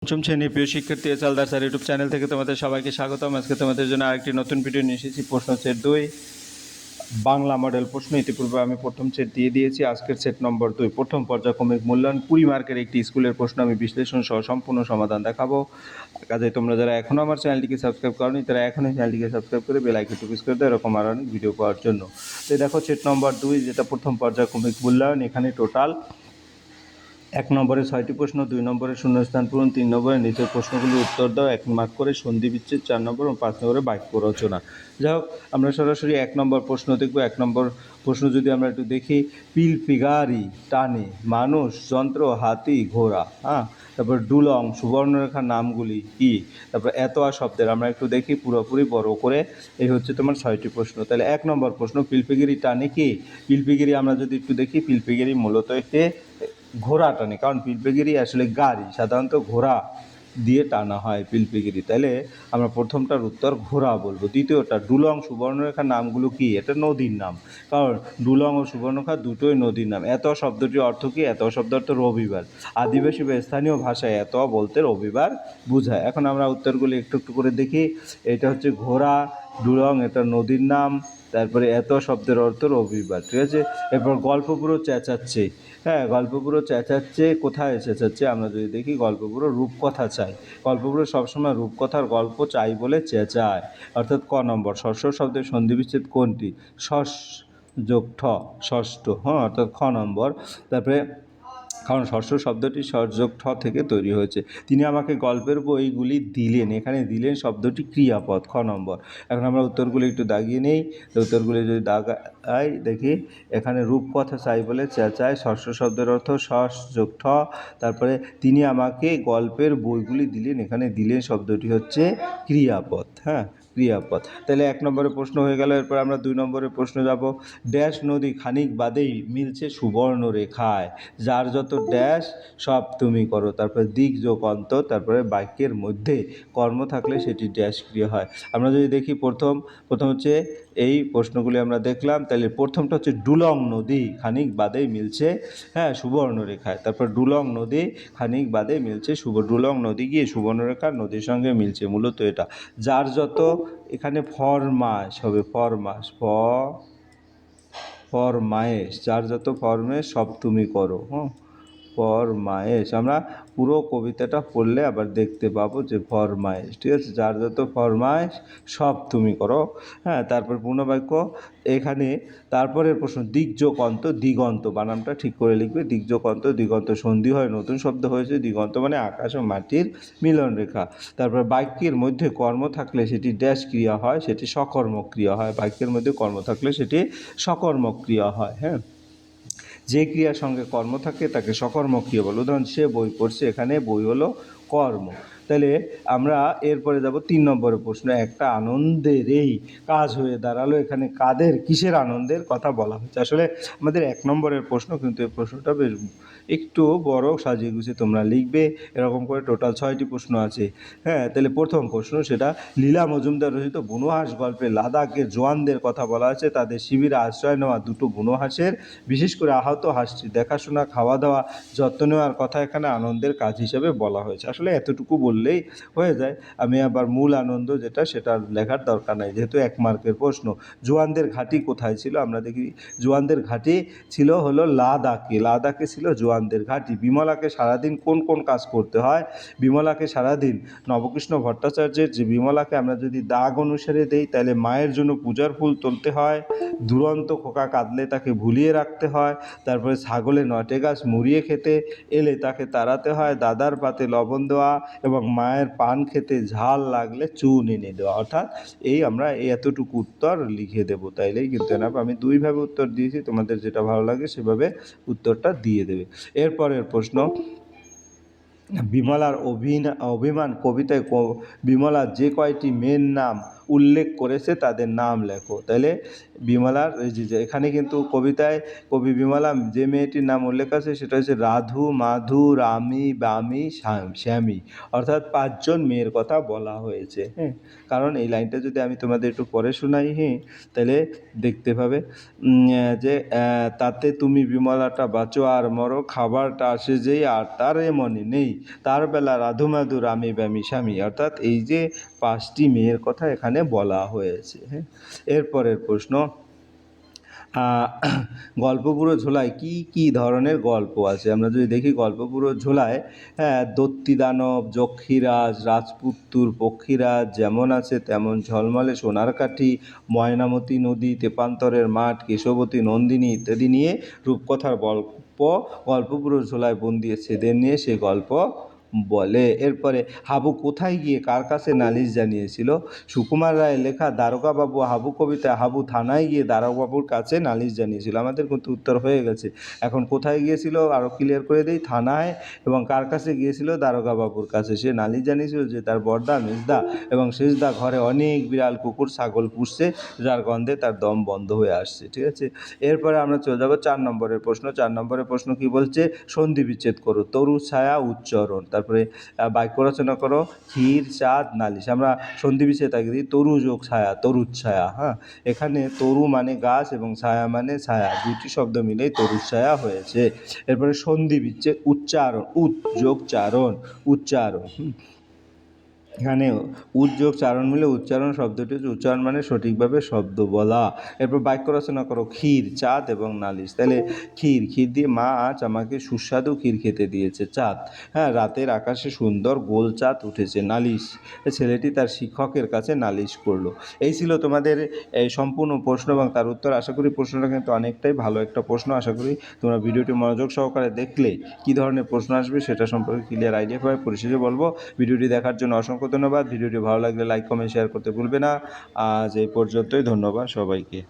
পঞ্চম শ্রেণীর প্রিয় শিক্ষার্থী এসএলদার স্যার ইউটিউব চ্যানেল থেকে তোমাদের সবাইকে স্বাগতম। আজকে তোমাদের জন্য আরেকটি নতুন ভিডিও নিয়ে এসেছি। প্রশ্ন সেট 2 বাংলা মডেল প্রশ্ন। ইতিপূর্বে আমি প্রথম সেট দিয়ে দিয়েছি। আজকের সেট নম্বর 2 প্রথম পর্যায়ক্রমিক মূল্যায়ন 20 মার্কের একটি স্কুলের প্রশ্ন আমি বিশ্লেষণ সহ সম্পূর্ণ সমাধান দেখাবো। কাজে তোমরা যারা এখনও আমার চ্যানেলটিকে সাবস্ক্রাইব করোনি তারা এখনই চ্যানেলটিকে সাবস্ক্রাইব করে বেল আইকনটি প্রেস করে দাও এরকম আরও অনেক ভিডিও পাওয়ার জন্য। তো দেখো সেট নম্বর 2 যেটা প্রথম পর্যায়ক্রমিক মূল্যায়ন। এখানে টোটাল 1 নম্বরে 6টি প্রশ্ন, 2 নম্বরে শূন্যস্থান পূরণ, 3 নম্বরে নিচের প্রশ্নগুলোর উত্তর দাও, 1 মার্ক করে সন্ধি বিচ্ছেদ, 4 নম্বর এবং 5 নম্বরে বাক্য রচনা। যাই হোক, আমরা সরাসরি 1 নম্বর প্রশ্ন দেখব। 1 নম্বর প্রশ্ন যদি আমরা একটু দেখি, পিলপিগারি টানে মানুষ, যন্ত্র, হাতি, ঘোড়া। তারপর ডুলং সুবর্ণরেখার নামগুলি কি? তারপর এতোয়া শব্দের আমরা একটু দেখি পুরোপুরি বড় করে। এই হচ্ছে তোমার 6টি প্রশ্ন। তাহলে 1 নম্বর প্রশ্ন, পিলপিগিরি টানে কি? পিলপিগিরি আমরা যদি একটু দেখি, পিলপিগিরি মূলত একটি ঘোড়া টানে, কারণ পিলপিগিরি আসলে গাড়ি, সাধারণত ঘোড়া দিয়ে টানা হয় পিলপিগিরি। তাহলে আমরা প্রথমটার উত্তর ঘোড়া বলবো। দ্বিতীয়টা, ডুলং সুবর্ণরেখার নামগুলো কি? এটা নদীর নাম, কারণ ডুলং ও সুবর্ণরেখা দুটোই নদীর নাম। এত শব্দটির অর্থ কি? এত শব্দ অর্থ রবিবার। আদিবাসী বা স্থানীয় ভাষায় এত বলতে রবিবার বোঝায়। এখন আমরা উত্তরগুলি একটু একটু করে দেখি। এটা হচ্ছে ঘোড়া, ডুলং এটা নদীর নাম, তারপরে এত শব্দের অর্থ রবিবার, ঠিক আছে। এরপর গল্পপুরো চেঁচাচ্ছে। গল্পপুরো চেঁচাচ্ছে, কোথায় চেঁচাচ্ছে? আমরা যদি দেখি, গল্পপুরো রূপকথা চাই। গল্পপুরো সবসময় রূপকথার গল্প চাই বলে চেঁচায়, অর্থাৎ ক নম্বর। ষষ্ঠ শব্দের সন্ধিবিচ্ছেদ কোনটি? ষষ্ঠ যোগ ঠ, ষষ্ঠ, অর্থাৎ খ নম্বর। তারপরে কারণ ষষ্ঠ শব্দটি সযোগ ঠ থেকে তৈরি হয়েছে। তিনি আমাকে গল্পের বইগুলি দিলেন, এখানে দিলেন শব্দটি ক্রিয়াপদ, খ নম্বর। এখন আমরা উত্তরগুলি একটু দাগিয়ে নেই। উত্তরগুলি যদি দাগাই দেখি, এখানে রূপকথা চাই বলে চেঁচায়, ষষ্ঠ শব্দের অর্থ ষষ্ঠ যোগ ঠ। তারপরে তিনি আমাকে গল্পের বইগুলি দিলেন, এখানে দিলেন শব্দটি হচ্ছে ক্রিয়াপদ, ক্রিয়াপদ। তাহলে 1 নম্বরের প্রশ্ন হয়ে গেল। এরপর আমরা 2 নম্বরের প্রশ্ন যাব। ড্যাশ নদী খানিক বাদেই মিলছে সুবর্ণরেখায়, যার যত ড্যাশ সব তুমি করো। তারপরে দিক যোগ অন্ত, তারপরে বাক্যের মধ্যে কর্ম থাকলে সেটি ড্যাশ ক্রিয়া হয়। আমরা যদি দেখি, প্রথম হচ্ছে এই প্রশ্নগুলি আমরা দেখলাম। তাহলে প্রথমটা হচ্ছে ডুলং নদী খানিক বাদেই মিলছে সুবর্ণরেখায়। তারপর ডুলং নদী খানিক বাদে মিলছে ডুলং নদী গিয়ে সুবর্ণরেখার নদীর সঙ্গে মিলছে, মূলত এটা। যার যত, এখানে ফরমাস হবে, ফরমাস, ফরমায়েশ, যার যত ফরমায়েশ সব তুমি করো, ফরমায়েশ। আমরা পুরো কবিতাটা পড়লে আবার দেখতে পাবো যে ফরমায়েশ, ঠিক আছে। যার যত ফরমায়েশ সব তুমি করো। তারপর পূর্ণবাক্য এখানে। তারপরের প্রশ্ন, দিকযোগ অন্ত, দিগন্ত, বানানটা ঠিক করে লিখবে। দিকযোগ অন্ত, দিগন্ত সন্ধি হয়, নতুন শব্দ হয়েছে। দিগন্ত মানে আকাশ ও মাটির মিলন রেখা। তারপর বাক্যের মধ্যে কর্ম থাকলে সেটি ড্যাশ ক্রিয়া হয়, সেটি সকর্মক ক্রিয়া হয়। বাক্যের মধ্যে কর্ম থাকলে সেটি সকর্মক ক্রিয়া হয়। যে ক্রিয়ার সঙ্গে কর্ম থাকে তাকে সকর্মক ক্রিয়া বলে। উদাহরণ, সে বই পড়ছে, এখানে বই হলো কর্ম। তাহলে আমরা এরপরে যাব 3 নম্বরের প্রশ্ন। একটা আনন্দের এই কাজ হয়ে দাঁড়ালো, এখানে কাদের কিসের আনন্দের কথা বলা হচ্ছে? আসলে আমাদের 1 নম্বরের প্রশ্ন, কিন্তু এই প্রশ্নটা বেশ একটু বড়, সাজিয়ে গুছিয়ে তোমরা লিখবে। এরকম করে টোটাল 6টি প্রশ্ন আছে। তাহলে প্রথম প্রশ্ন, সেটা লীলা মজুমদার রচিত বুনোহাঁস গল্পে লাদাখের জওয়ানদের কথা বলা আছে। তাদের শিবিরে আশ্রয় নেওয়া দুটো বুনোহাঁসের, বিশেষ করে আহত হাঁসটি দেখাশোনা, খাওয়া দাওয়া, যত্ন নেওয়ার কথা এখানে আনন্দের কাজ হিসেবে বলা হয়েছে। আসলে এতটুকু বললেই হয়ে যায়। আমি আবার মূল আনন্দ যেটা, সেটা লেখার দরকার নাই, যেহেতু 1 মার্কের প্রশ্ন। জোয়ানদের ঘাঁটি কোথায় ছিল? আমরা দেখি, জোয়ানদের ঘাঁটি ছিল হলো লাদাখে। লাদাখে ছিল জোয়ানদের ঘাঁটি। বিমলাকে সারাদিন কোন কোন কাজ করতে হয়? বিমলাকে সারাদিন, নবকৃষ্ণ ভট্টাচার্যের যে বিমলাকে আমরা যদি দাগ অনুসারে দেই, তাহলে মায়ের জন্য পূজার ফুল তুলতে হয়। দুরন্ত খোকা কাঁদলে তাকে ভুলিয়ে রাখতে হয়। তারপরে ছাগলে নটে গাছ মুড়িয়ে খেতে এলে তাকে তাড়াতে হয়। দাদার পাতে লবণ দেওয়া এবং মায়ের পান খেতে ঝাল লাগলে চুন এনে দেওয়া। অর্থাৎ আমরা এতটুকু উত্তর লিখে দেবো, তাইলেই কিন্তু এনাফ। আমি 2 ভাবে উত্তর দিয়েছি, তোমাদের যেটা ভালো লাগে সেভাবে উত্তরটা দিয়ে দেবে। এরপরের প্রশ্ন, বিমলার অভিমান কবিতায় বিমলার যে কয়টি মেয়ের নাম উল্লেখ করেছে তাদের নাম লেখো। তাহলে বিমলার এই যে এখানে কিন্তু কবিতায় কবি বিমলা যে মেয়েটির নাম উল্লেখ আছে সেটা হচ্ছে রাধু, মাধু, রামি, বামি, শ্যামী, অর্থাৎ 5 জন মেয়ের কথা বলা হয়েছে। হ্যাঁ, কারণ এই লাইনটা যদি আমি তোমাদের একটু পড়ে শোনাই, হ্যাঁ, তাহলে দেখতে পাবে যে তাতে তুমি বিমলাটা বাঁচো আর মরো, খাবারটা আসে যেই আর তার মনে নেই, তার বেলা রাধু মাধু রামি বামি স্বামী, অর্থাৎ এই যে 5টি মেয়ের কথা এখানে বলা হয়েছে। হ্যাঁ, এরপরের প্রশ্ন, গল্পপুরো ঝোলায় কি কি ধরনের গল্প আছে? আমরা যদি দেখি গল্পপুরো ঝোলায়, হ্যাঁ, দত্তিদানব, যক্ষীরাজ, রাজপুত্তুর, পক্ষীরাজ, যেমন আছে তেমন, ঝলমলে সোনার কাঠি, ময়নামতি নদী, তেপান্তরের মাঠ, কেশবতী, নন্দিনী ইত্যাদি নিয়ে রূপকথার গল্প গল্পপুরো ঝোলায় বন্দিয়েছে, এদের নিয়ে সে গল্প বলে। এরপরে হাবু কোথায় গিয়ে কার কাছে নালিশ জানিয়েছিল? সুকুমার রায়ের লেখা দারোগাবাবু হাবু কবিতা হাবু থানায় গিয়ে দারোগাবাবুর কাছে নালিশ জানিয়েছিল। আমাদের কিন্তু উত্তর হয়ে গেছে। এখন কোথায় গিয়েছিল আরও ক্লিয়ার করে দিই, থানায়। এবং কার কাছে গিয়েছিল? দারোগাবাবুর কাছে। সে নালিশ জানিয়েছিল যে তার বড়দা, মেজদা এবং শেষদা ঘরে অনেক বিড়াল, কুকুর, ছাগল পুষছে, যার গন্ধে তার দম বন্ধ হয়ে আসছে। ঠিক আছে, এরপরে আমরা চলে যাব 4 নম্বরের প্রশ্ন। 4 নম্বরের প্রশ্ন কি বলছে? সন্ধি বিচ্ছেদ করো। তরু, ছায়া, উচ্চারণ। তারপরে বাক্য রচনা করো। ক্ষীর, চাঁদ, নালিশ। আমরা সন্ধি বিচ্ছেদ আগে দিই, তরু যোগ ছায়া, তরুচ্ছায়া। হ্যাঁ, এখানে তরু মানে গাছ এবং ছায়া মানে ছায়া, দুটি শব্দ মিলেই তরুচ্ছায়া হয়েছে। এরপরে সন্ধি বিচ্ছেদ, উচ্চারণ, উৎ যোগ চারণ, উচ্চারণ। এখানে উদ্যোগ চারণ মিলে উচ্চারণ শব্দটি হচ্ছে, উচ্চারণ মানে সঠিকভাবে শব্দ বলা। এরপর বাক্য রচনা করো। ক্ষীর, চাঁদ এবং নালিশ। তাহলে ক্ষীর, ক্ষীর দিয়ে মা আজ আমাকে সুস্বাদু ক্ষীর খেতে দিয়েছে। চাঁদ, হ্যাঁ, রাতের আকাশে সুন্দর গোল চাঁদ উঠেছে। নালিশ, ছেলেটি তার শিক্ষকের কাছে নালিশ করলো। এই ছিল তোমাদের এই সম্পূর্ণ প্রশ্ন এবং তার উত্তর। আশা করি প্রশ্নটা কিন্তু অনেকটাই ভালো একটা প্রশ্ন। আশা করি তোমরা ভিডিওটি মনোযোগ সহকারে দেখলে কী ধরনের প্রশ্ন আসবে সেটা সম্পর্কে ক্লিয়ার আইডিয়া পাবে। পরিশেষে বলবো, ভিডিওটি দেখার জন্য অসংখ্য ধন্যবাদ। ভিডিওটি ভালো লাগলে লাইক, কমেন্ট, শেয়ার করতে ভুলবে না। আজ এই পর্যন্তই। ধন্যবাদ সবাইকে।